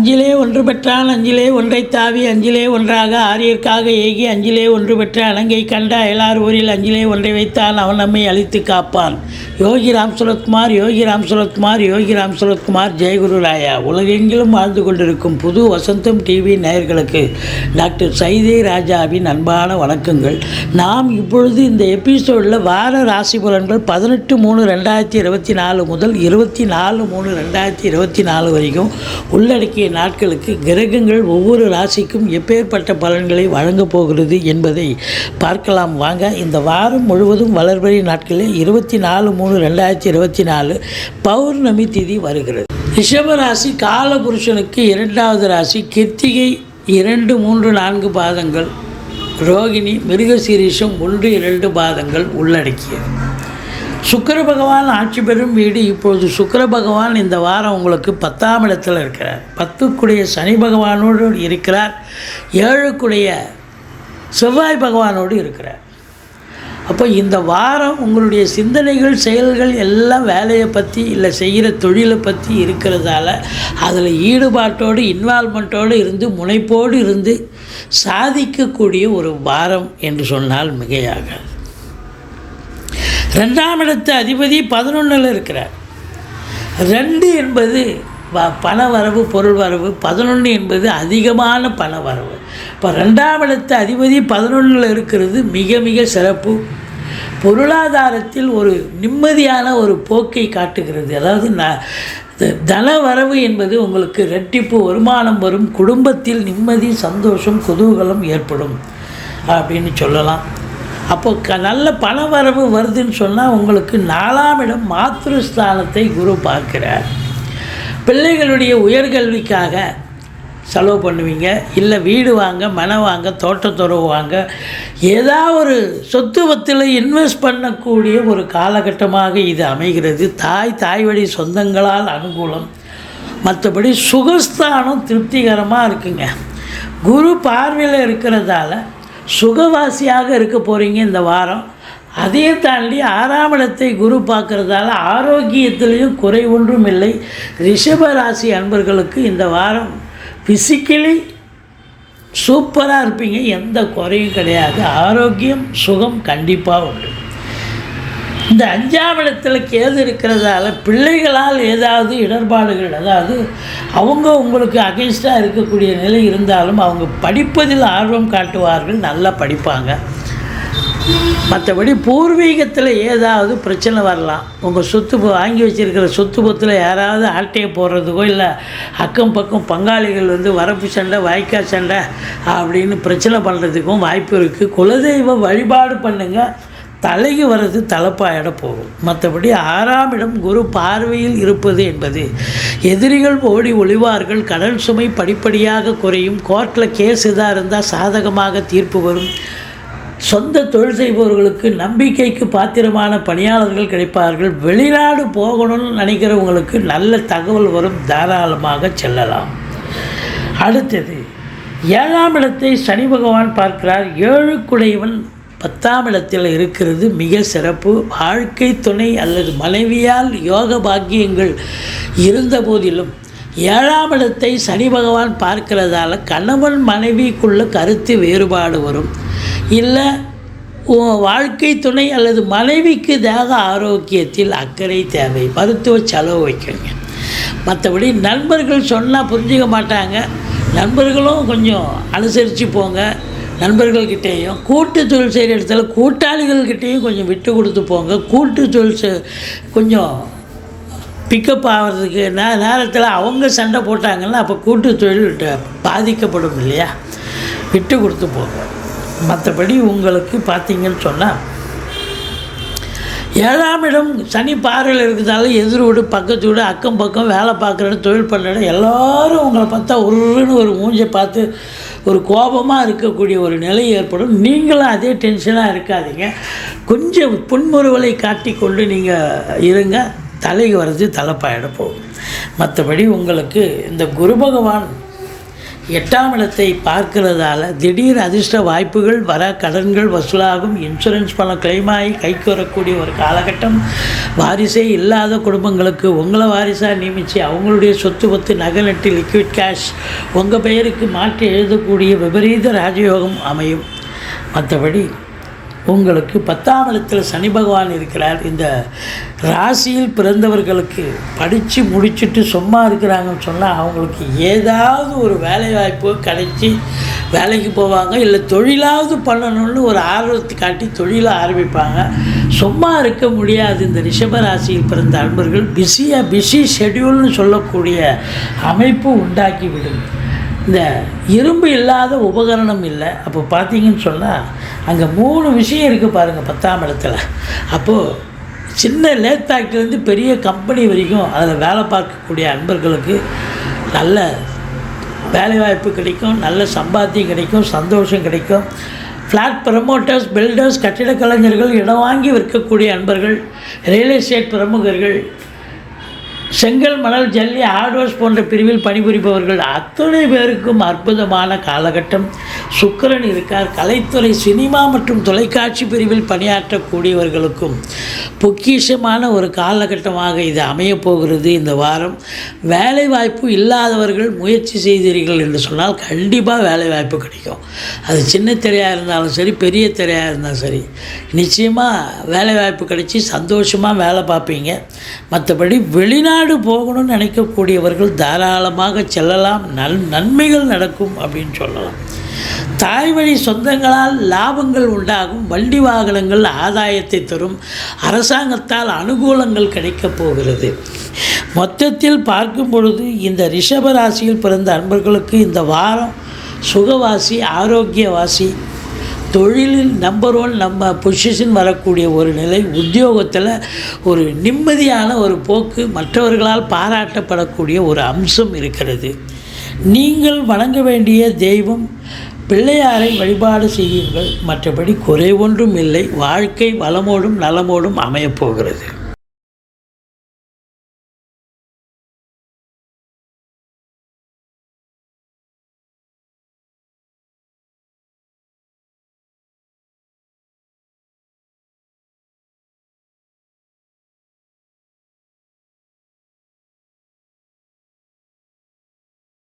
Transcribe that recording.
அஞ்சிலே ஒன்று பெற்றான் அஞ்சிலே ஒன்றைத் தாவி அஞ்சிலே ஒன்றாக ஆரியர்க்காக ஏகி அஞ்சிலே ஒன்று பெற்ற அலங்கை கண்ட அயலார் ஊரில் அஞ்சிலே ஒன்றை வைத்தான் அவன் நம்மை அழித்து காப்பான். யோகி ராம் சுரத்குமார், யோகி ராம் சுரத்குமார், யோகி ராம் சுரத்குமார். ஜெயகுரு ராயா. உலகெங்கிலும் வாழ்ந்து கொண்டிருக்கும் புது வசந்தம் டிவி நேயர்களுக்கு டாக்டர் சைதே ராஜாவின் அன்பான வணக்கங்கள். நாம் இப்பொழுது இந்த எபிசோடில் வார ராசி பலன்கள் 18/3/2024 முதல் 24/3/2024 வரைக்கும் உள்ளடக்கிய நாட்களுக்கு கிரகங்கள் ஒவ்வொரு ராசிக்கும் எப்பேற்பட்ட பலன்களை வழங்கப் போகிறது என்பதை பார்க்கலாம் வாங்க. இந்த வாரம் முழுவதும் வளர்பிறை நாட்களில் 24/3/2024 பௌர்ணமி திதி வருகிறது. ரிஷபராசி காலபுருஷனுக்கு 2வது ராசி. கிருத்திகை 2, 3, 4 பாதங்கள், ரோகிணி மிருகசீரிஷம் 1, 2 பாதங்கள் உள்ளடக்கியது. சுக்கிர பகவான் ஆட்சி பெறும் வீடு. இப்பொழுது சுக்கிர பகவான் இந்த வாரம் உங்களுக்கு 10ஆம் இடத்தில் இருக்கிறார். 10க்குடைய சனி பகவானோடு இருக்கிறார். 7க்குடைய செவ்வாய் பகவானோடு இருக்கிறார். அப்போ இந்த வாரம் உங்களுடைய சிந்தனைகள் செயல்கள் எல்லாம் வேலையை பற்றி இல்லை செய்கிற தொழிலை பற்றி இருக்கிறதால அதில் ஈடுபாட்டோடு இன்வால்மெண்ட்டோடு இருந்து முனைப்போடு இருந்து சாதிக்கக்கூடிய ஒரு வாரம் என்று சொன்னால் மிகையாகாது. 2ஆம் இடத்து அதிபதி 11ல் இருக்கிறார். 2 என்பது பண வரவு, பொருள் வரவு. 11 என்பது அதிகமான பண வரவு. இப்போ 2ஆம் இடத்து அதிபதி 11ல் இருக்கிறது மிக மிக சிறப்பு. பொருளாதாரத்தில் ஒரு நிம்மதியான ஒரு போக்கை காட்டுகிறது. அதாவது தன வரவு என்பது உங்களுக்கு இரட்டிப்பு வருமானம் வரும். குடும்பத்தில் நிம்மதி, சந்தோஷம், குதூகலம் ஏற்படும் அப்படின்னு சொல்லலாம். அப்போது நல்ல பண வரவு வருதுன்னு சொன்னால் உங்களுக்கு 4ஆம் இடம் மாத்ருஸ்தானத்தை குரு பார்க்கிறார். பிள்ளைகளுடைய உயர்கல்விக்காக செலவு பண்ணுவீங்க. இல்லை வீடு வாங்க, மனை வாங்க, தோட்டத்துறவு வாங்க, ஏதாவது ஒரு சொத்து வத்தில் இன்வெஸ்ட் பண்ணக்கூடிய ஒரு காலகட்டமாக இது அமைகிறது. தாய் வழி சொந்தங்களால் அனுகூலம். மற்றபடி சுகஸ்தானம் திருப்திகரமாக இருக்குங்க. குரு பார்வையில் இருக்கிறதால சுகவாசியாக இருக்க போகிறீங்க இந்த வாரம். அதையும் தாண்டி 6ஆம் இடத்தை குரு பார்க்குறதால ஆரோக்கியத்திலையும் குறை ஒன்றும் இல்லை. ரிஷபராசி அன்பர்களுக்கு இந்த வாரம் ஃபிசிக்கலி சூப்பராக இருப்பீங்க. எந்த குறையும் கிடையாது. ஆரோக்கியம், சுகம் கண்டிப்பாக உண்டு. இந்த 5ஆம் இடத்துல கேது இருக்கிறதால பிள்ளைகளால் ஏதாவது இடர்பாடுகள், அதாவது அவங்க உங்களுக்கு அகென்ஸ்டாக இருக்கக்கூடிய நிலை இருந்தாலும் அவங்க படிப்பதில் ஆர்வம் காட்டுவார்கள், நல்லா படிப்பாங்க. மற்றபடி பூர்வீகத்தில் ஏதாவது பிரச்சனை வரலாம். உங்கள் சொத்து வாங்கி வச்சுருக்கிற சொத்து பத்தில் யாராவது ஆட்டையை போடுறதுக்கோ இல்லை அக்கம் பக்கம் பங்காளிகள் வரப்பு சண்டை, வாய்க்கால் சண்டை அப்படின்னு பிரச்சனை பண்ணுறதுக்கும் வாய்ப்பு இருக்குது. குலதெய்வ வழிபாடு பண்ணுங்கள். தலைக்கு வர்றது தலைப்பாயிட போகும். மற்றபடி 6ஆம் இடம் குரு பார்வையில் இருப்பது என்பது எதிரிகள் ஓடி ஒளிவார்கள். கடல் சுமை படிப்படியாக குறையும். கோர்ட்டில் கேஸ் எதாக இருந்தால் சாதகமாக தீர்ப்பு வரும். சொந்த தொழில் செய்பவர்களுக்கு நம்பிக்கைக்கு பாத்திரமான பணியாளர்கள் கிடைப்பார்கள். வெளிநாடு போகணும்னு நினைக்கிறவங்களுக்கு நல்ல தகவல் வரும். தாராளமாக செல்லலாம். அடுத்தது 7ஆம் இடத்தை சனி பகவான் பார்க்கிறார். 7க்குடையவன் 10ஆம் இடத்தில் இருக்கிறது மிக சிறப்பு. வாழ்க்கை துணை அல்லது மனைவியால் யோக பாக்கியங்கள் இருந்த போதிலும் 7ஆம் இடத்தை சனி பகவான் பார்க்கிறதால கணவன் மனைவிக்குள்ள கருத்து வேறுபாடு வரும். இல்லை வாழ்க்கை துணை அல்லது மனைவிக்கு தேக ஆரோக்கியத்தில் அக்கறை தேவை. மருத்துவ செலவு வைக்கங்க. மற்றபடி நண்பர்கள் சொன்னால் புரிஞ்சிக்க மாட்டாங்க. நண்பர்களும் கொஞ்சம் அனுசரித்து போங்க. நண்பர்கள்கிட்டேயும் கூட்டு தொழில் செய்கிற இடத்துல கூட்டாளிகள்கிட்டையும் கொஞ்சம் விட்டு கொடுத்து போங்க. கூட்டு தொழில் கொஞ்சம் பிக்கப் ஆகிறதுக்கு நேரத்தில் அவங்க சண்டை போட்டாங்கன்னா அப்போ கூட்டு தொழில் பாதிக்கப்படும் இல்லையா? விட்டு கொடுத்து போங்க. மற்றபடி உங்களுக்கு பார்த்திங்கன்னு சொன்னால் 7ஆம் இடம் சனி பார்வையில் இருக்கிறதால எதிர் வீடு, பக்கத்து வீடு, அக்கம் பக்கம், வேலை பார்க்குற இடம், தொழில் பண்ணுற இடம் எல்லோரும் உங்களை பார்த்தா ஒரு மூஞ்சை பார்த்து ஒரு கோபமாக இருக்கக்கூடிய ஒரு நிலை ஏற்படும். நீங்களும் அதே டென்ஷனாக இருக்காதீங்க. கொஞ்சம் புன்முறுவலை காட்டிக்கொண்டு நீங்கள் இருங்க. தலைக்கு வர்றது தலைப்பாயிட போகும். மற்றபடி உங்களுக்கு இந்த குரு பகவான் 8ஆம் இடத்தை பார்க்கிறதால திடீர் அதிர்ஷ்ட வாய்ப்புகள் வர, கடன்கள் வசூலாகும், இன்சூரன்ஸ் பணம் கிளைமாகி கைக்கு வரக்கூடிய ஒரு காலகட்டம். வாரிசே இல்லாத குடும்பங்களுக்கு உங்களை வாரிசாக நியமித்து அவங்களுடைய சொத்து பத்து நகை நட்டு லிக்விட் கேஷ் உங்கள் பெயருக்கு மாற்றி எழுதக்கூடிய விபரீத ராஜயோகம் அமையும். மற்றபடி உங்களுக்கு 10ஆம் இடத்தில் சனி பகவான் இருக்கிறார். இந்த ராசியில் பிறந்தவர்களுக்கு படித்து முடிச்சுட்டு சும்மா இருக்கிறாங்கன்னு சொன்னால் அவங்களுக்கு ஏதாவது ஒரு வேலைவாய்ப்பு கிடைச்சி வேலைக்கு போவாங்க, இல்லை தொழிலாவது பண்ணணும்னு ஒரு ஆர்வத்தை காட்டி தொழிலை ஆரம்பிப்பாங்க. சும்மா இருக்க முடியாது. இந்த ரிஷப ராசியில் பிறந்த அன்பர்கள் பிஸி ஷெட்யூல்னு சொல்லக்கூடிய அமைப்பு உண்டாக்கிவிடும். இந்த இரும்பு இல்லாத உபகரணம் இல்லை. அப்போ பார்த்தீங்கன்னு சொன்னால் அங்கே 3 விஷயம் இருக்குது பாருங்கள் 10ஆம் இடத்துல. அப்போது சின்ன லேத் ஃபேக்ட்ரிலேருந்து பெரிய கம்பெனி வரைக்கும் அதில் வேலை பார்க்கக்கூடிய அன்பர்களுக்கு நல்ல வேலைவாய்ப்பு கிடைக்கும், நல்ல சம்பாத்தியம் கிடைக்கும், சந்தோஷம் கிடைக்கும். ஃப்ளாட் ப்ரமோட்டர்ஸ், பில்டர்ஸ், கட்டிட கலைஞர்கள், இடம் வாங்கி விற்கக்கூடிய அன்பர்கள், ரியல் எஸ்டேட் பிரமுகர்கள், செங்கல், மணல், ஜல்லி, ஹார்ட்வேர்ஸ் போன்ற பிரிவில் பணிபுரிபவர்கள் அத்தனை பேருக்கும் அற்புதமான காலகட்டம். சுக்கிரன் இருக்கார். கலைத்துறை, சினிமா மற்றும் தொலைக்காட்சி பிரிவில் பணியாற்றக்கூடியவர்களுக்கும் பொக்கிஷமான ஒரு காலகட்டமாக இது அமையப்போகிறது. இந்த வாரம் வேலைவாய்ப்பு இல்லாதவர்கள் முயற்சி செய்தீர்கள் என்று சொன்னால் கண்டிப்பாக வேலைவாய்ப்பு கிடைக்கும். அது சின்ன திரையாக இருந்தாலும் சரி, பெரிய திரையாக இருந்தாலும் சரி, நிச்சயமாக வேலைவாய்ப்பு கிடைச்சி சந்தோஷமாக வேலை பார்ப்பீங்க. மற்றபடி வெளிநாடு போகணும்னு நினைக்கக்கூடியவர்கள் தாராளமாக செல்லலாம். நன்மைகள் நடக்கும் அப்படின்னு சொல்லலாம். தாய் வழி சொந்தங்களால் லாபங்கள் உண்டாகும். வண்டி வாகனங்கள் ஆதாயத்தை தரும். அரசாங்கத்தால் அனுகூலங்கள் கிடைக்கப் போகிறது. மொத்தத்தில் பார்க்கும் பொழுது இந்த ரிஷபராசியில் பிறந்த அன்பர்களுக்கு இந்த வாரம் சுகவாசி, ஆரோக்கியவாசி, தொழிலில் நம்பர் 1 பொசிஷன் வரக்கூடிய ஒரு நிலை, உத்தியோகத்தில் ஒரு நிம்மதியான ஒரு போக்கு, மற்றவர்களால் பாராட்டப்படக்கூடிய ஒரு அம்சம் இருக்கிறது. நீங்கள் வணங்க வேண்டிய தெய்வம் பிள்ளையாரை வழிபாடு செய்யுங்கள். மற்றபடி குறை ஒன்றும் இல்லை. வாழ்க்கை வளமோடும் நலமோடும் அமையப்போகிறது.